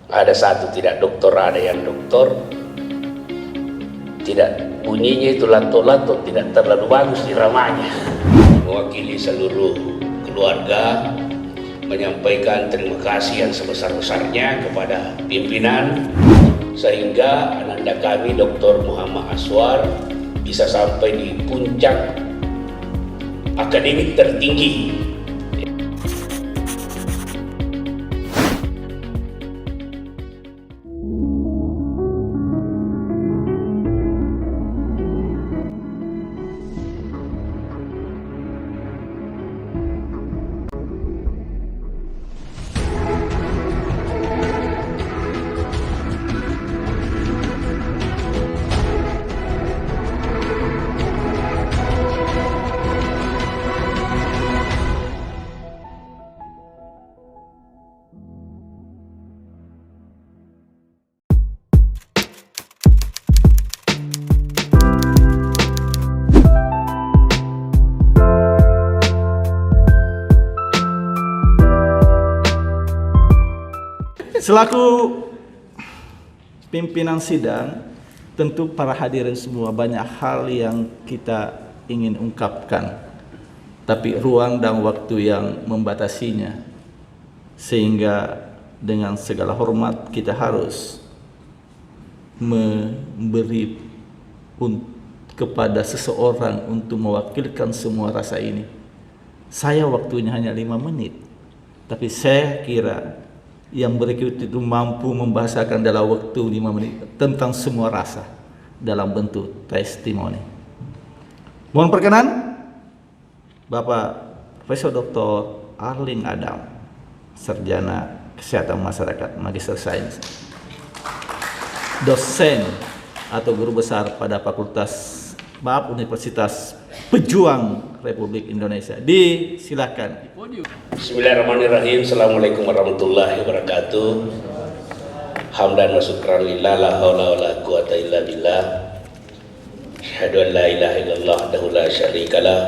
Ada satu tidak doktor, ada yang doktor. Tidak, bunyinya itu lato-lato, tidak terlalu bagus iramanya. Mewakili seluruh keluarga menyampaikan terima kasih yang sebesar-besarnya kepada pimpinan, sehingga ananda kami Dr. Muhammad Aswar bisa sampai di puncak akademik tertinggi. Selaku pimpinan sidang, tentu para hadirin semua banyak hal yang kita ingin ungkapkan, tapi ruang dan waktu yang membatasinya, sehingga dengan segala hormat kita harus memberi kepada seseorang untuk mewakilkan semua rasa ini. Saya waktunya hanya 5 menit, tapi saya kira yang berikut itu mampu membahasakan dalam waktu 5 menit tentang semua rasa dalam bentuk testimoni. Mohon perkenan Bapak Profesor Dr. Arling Adam, Sarjana Kesehatan Masyarakat, Magister Sains, dosen atau guru besar pada Fakultas Universitas Pejuang Republik Indonesia. Disilakan. Bismillahirrahmanirrahim. Assalamualaikum warahmatullahi wabarakatuh. Hamdan wa syukran lillah, la haula wala quwata illa billah. Asyhadu an la ilaha illallah wahdahu la syarikalah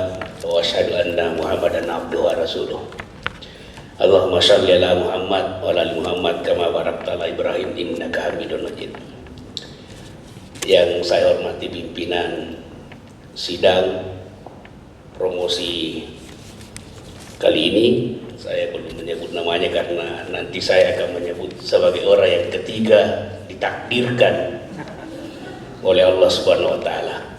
wa asyhadu anna Muhammadan abduhu wa rasuluh. Allahumma shalli ala Muhammad wa ala ali Muhammad kama barakta ala Ibrahim innaka Hamidun Majid. Yang saya hormati pimpinan sidang promosi kali ini, saya belum menyebut namanya karena nanti saya akan menyebut sebagai orang yang ketiga ditakdirkan oleh Allah Subhanahu wa Ta'ala.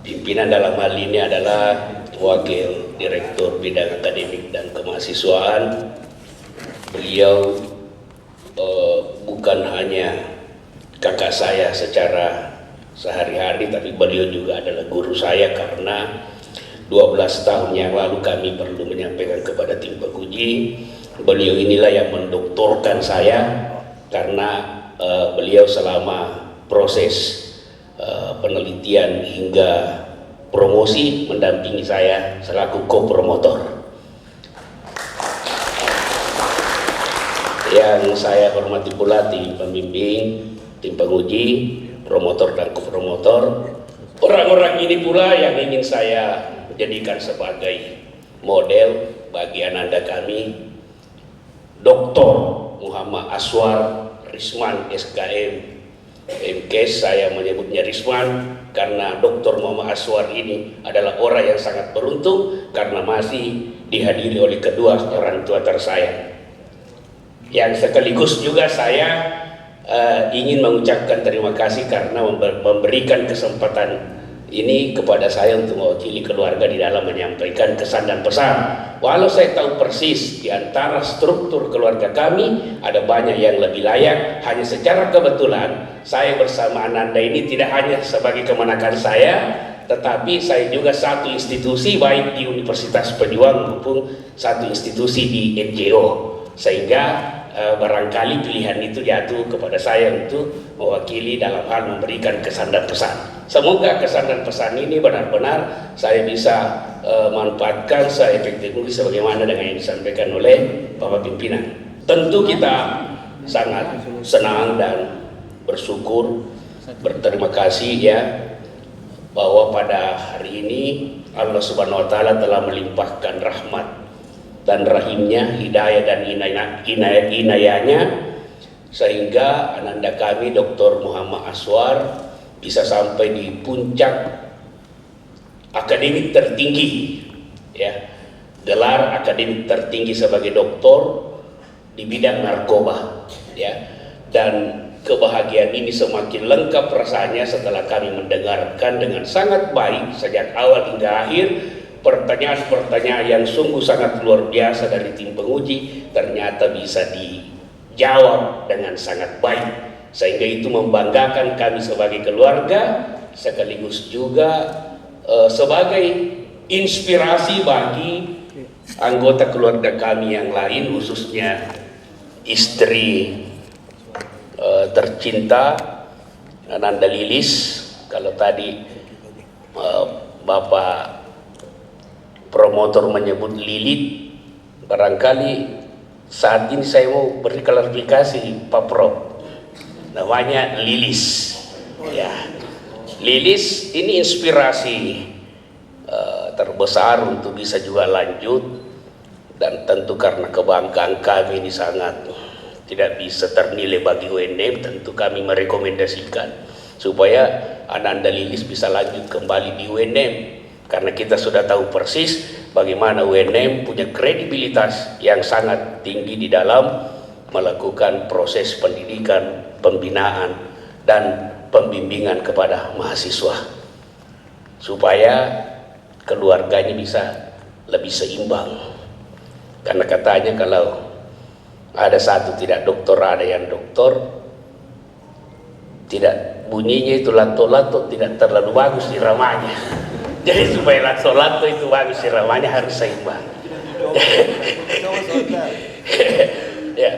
Pimpinan dalam hal ini adalah Wakil Direktur Bidang Akademik dan Kemahasiswaan. Beliau bukan hanya kakak saya secara sehari-hari, tapi beliau juga adalah guru saya, karena 12 tahun yang lalu kami perlu menyampaikan kepada tim penguji, beliau inilah yang mendoktorkan saya, karena beliau selama proses penelitian hingga promosi mendampingi saya selaku co-promotor. Yang saya hormati pula tim pembimbing, tim penguji, promotor dan co-promotor. Orang-orang ini pula yang ingin saya jadikan sebagai model bagi ananda kami, Dr. Muhammad Aswar Risman SKM MKes. Saya menyebutnya Risman karena Dr. Muhammad Aswar ini adalah orang yang sangat beruntung karena masih dihadiri oleh kedua orang tua saya. Yang sekaligus juga saya ingin mengucapkan terima kasih karena memberikan kesempatan ini kepada saya untuk mewakili keluarga di dalam menyampaikan kesan dan pesan. Walau saya tahu persis di antara struktur keluarga kami ada banyak yang lebih layak, hanya secara kebetulan saya bersama ananda ini tidak hanya sebagai kemenakan saya, tetapi saya juga satu institusi baik di Universitas Pejuang maupun satu institusi di NGO, sehingga barangkali pilihan itu jatuh kepada saya untuk mewakili dalam hal memberikan kesan dan pesan. Semoga kesan dan pesan ini benar-benar saya bisa manfaatkan seefektif mungkin sebagaimana dengan yang disampaikan oleh Bapak Pimpinan. Tentu kita sangat senang dan bersyukur, berterima kasih ya, bahwa pada hari ini Allah Subhanahu wa Ta'ala telah melimpahkan rahmat dan rahimnya, hidayah dan inayahnya, sehingga ananda kami Dr. Muhammad Aswar bisa sampai di puncak akademik tertinggi, ya, gelar akademik tertinggi sebagai doktor di bidang narkoba, ya. Dan kebahagiaan ini semakin lengkap rasanya setelah kami mendengarkan dengan sangat baik sejak awal hingga akhir pertanyaan-pertanyaan yang sungguh sangat luar biasa dari tim penguji ternyata bisa dijawab dengan sangat baik, sehingga itu membanggakan kami sebagai keluarga sekaligus juga sebagai inspirasi bagi anggota keluarga kami yang lain, khususnya istri tercinta Ananda Lilis. Kalau tadi Bapak promotor menyebut Lilit, barangkali saat ini saya mau beri klarifikasi Pak Prof, namanya Lilis, ya. Lilis ini inspirasi terbesar untuk bisa juga lanjut, dan tentu karena kebanggaan kami ini sangat tidak bisa ternilai bagi UNM, tentu kami merekomendasikan supaya Ananda Lilis bisa lanjut kembali di UNM, karena kita sudah tahu persis bagaimana UNM punya kredibilitas yang sangat tinggi di dalam melakukan proses pendidikan, pembinaan, dan pembimbingan kepada mahasiswa supaya keluarganya bisa lebih seimbang. Karena katanya kalau ada satu tidak doktor, ada yang doktor, tidak bunyinya itu lato-lato tidak terlalu bagus iramanya. Jadi supaya lato-lato itu bagus iramanya harus seimbang. Ya.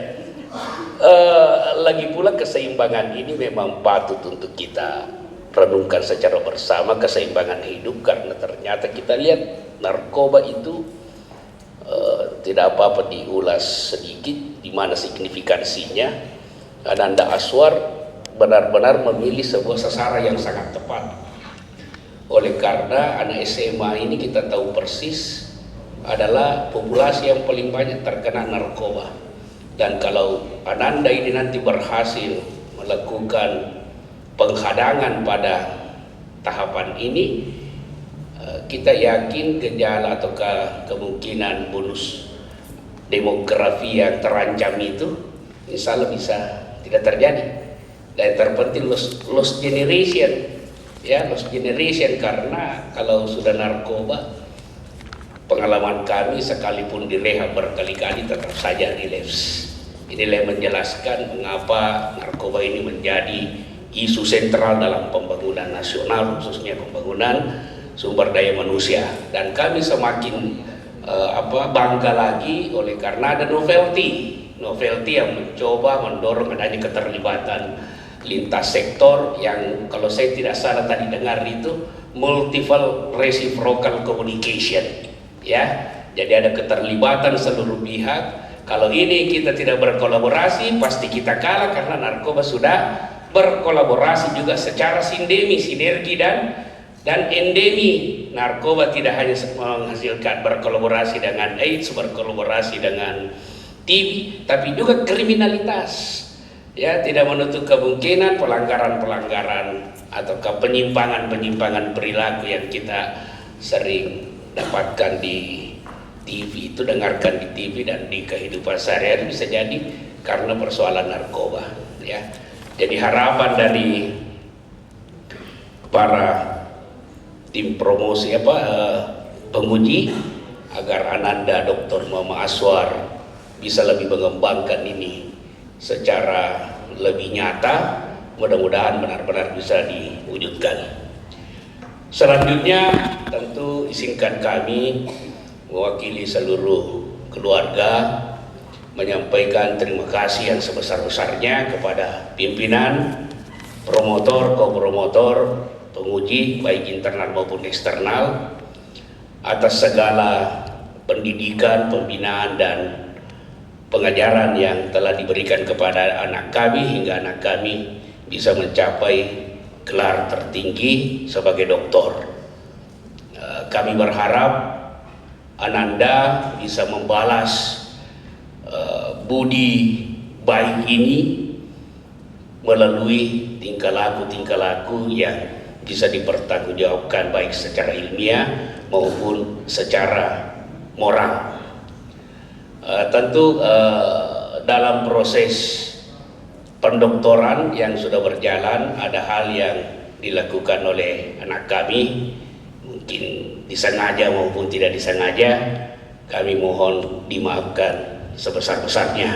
Lagi pula keseimbangan ini memang patut untuk kita renungkan secara bersama, keseimbangan hidup, karena ternyata kita lihat narkoba itu tidak apa-apa diulas sedikit di mana signifikansinya. Ananda Aswar benar-benar memilih sebuah sasaran yang sangat tepat. Oleh karena anak SMA ini kita tahu persis adalah populasi yang paling banyak terkena narkoba. Dan kalau Ananda ini nanti berhasil melakukan penghadangan pada tahapan ini, kita yakin gejala atau kemungkinan bonus demografi yang terancam itu insya Allah bisa tidak terjadi. Dan terpenting lost generation, ya, lost generation, karena kalau sudah narkoba, pengalaman kami sekalipun direhab berkali-kali tetap saja relapse. Inilah yang menjelaskan mengapa narkoba ini menjadi isu sentral dalam pembangunan nasional, khususnya pembangunan sumber daya manusia. Dan kami semakin bangga lagi oleh karena ada novelty yang mencoba mendorong adanya keterlibatan lintas sektor yang kalau saya tidak salah tadi dengar itu multiple reciprocal communication, ya. Jadi ada keterlibatan seluruh pihak. Kalau ini kita tidak berkolaborasi pasti kita kalah, karena narkoba sudah berkolaborasi juga secara sinergi dan endemi. Narkoba tidak hanya menghasilkan berkolaborasi dengan AIDS, berkolaborasi dengan TB, tapi juga kriminalitas. Ya, tidak menutup kemungkinan pelanggaran-pelanggaran atau penyimpangan-penyimpangan perilaku yang kita sering dapatkan di TV itu, dengarkan di TV dan di kehidupan sehari-hari, bisa jadi karena persoalan narkoba, ya. Jadi harapan dari para tim promosi penguji agar Ananda Dr. Muhammad Aswar bisa lebih mengembangkan ini secara lebih nyata, mudah-mudahan benar-benar bisa diwujudkan. Selanjutnya tentu izinkan kami mewakili seluruh keluarga menyampaikan terima kasih yang sebesar-besarnya kepada pimpinan, promotor, kopromotor, penguji baik internal maupun eksternal atas segala pendidikan, pembinaan dan pengajaran yang telah diberikan kepada anak kami hingga anak kami bisa mencapai gelar tertinggi sebagai doktor. Kami berharap Ananda bisa membalas budi baik ini melalui tingkah laku yang bisa dipertanggungjawabkan baik secara ilmiah maupun secara moral. Tentu dalam proses pendoktoran yang sudah berjalan ada hal yang dilakukan oleh anak kami, mungkin disengaja maupun tidak disengaja. Kami mohon dimaafkan sebesar-besarnya.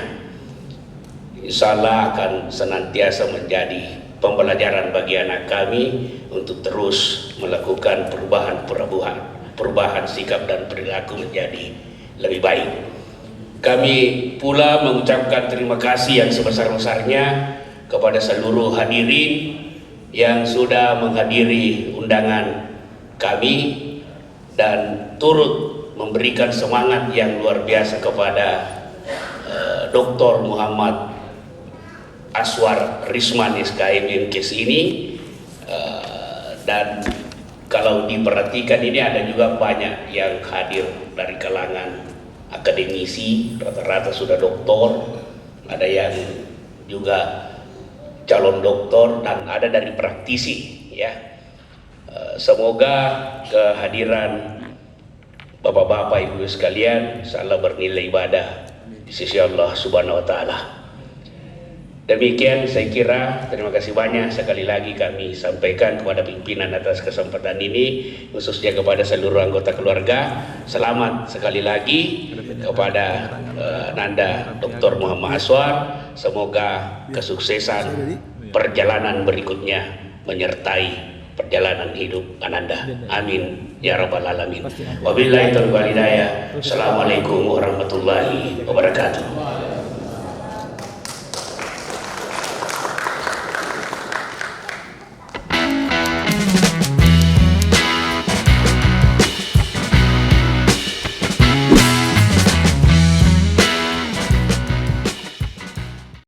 Insya Allah akan senantiasa menjadi pembelajaran bagi anak kami untuk terus melakukan perubahan sikap dan perilaku menjadi lebih baik. Kami pula mengucapkan terima kasih yang sebesar-besarnya kepada seluruh hadirin yang sudah menghadiri undangan kami dan turut memberikan semangat yang luar biasa kepada Dr. Muhammad Aswar Risman SKM MKes ini. Dan kalau diperhatikan ini ada juga banyak yang hadir dari kalangan akademisi, rata-rata sudah doktor, ada yang juga calon doktor, dan ada dari praktisi ya. Semoga kehadiran Bapak-bapak, Ibu sekalian insyaallah bernilai ibadah di sisi Allah Subhanahu wa taala. Demikian saya kira, terima kasih banyak sekali lagi kami sampaikan kepada pimpinan atas kesempatan ini, khususnya kepada seluruh anggota keluarga. Selamat sekali lagi kepada Nanda Dr. Muhammad Aswar. Semoga kesuksesan perjalanan berikutnya menyertai perjalanan hidup Ananda. Amin ya rabbal alamin. Wabillahi taufiq wal hidayah. Assalamualaikum warahmatullahi wabarakatuh.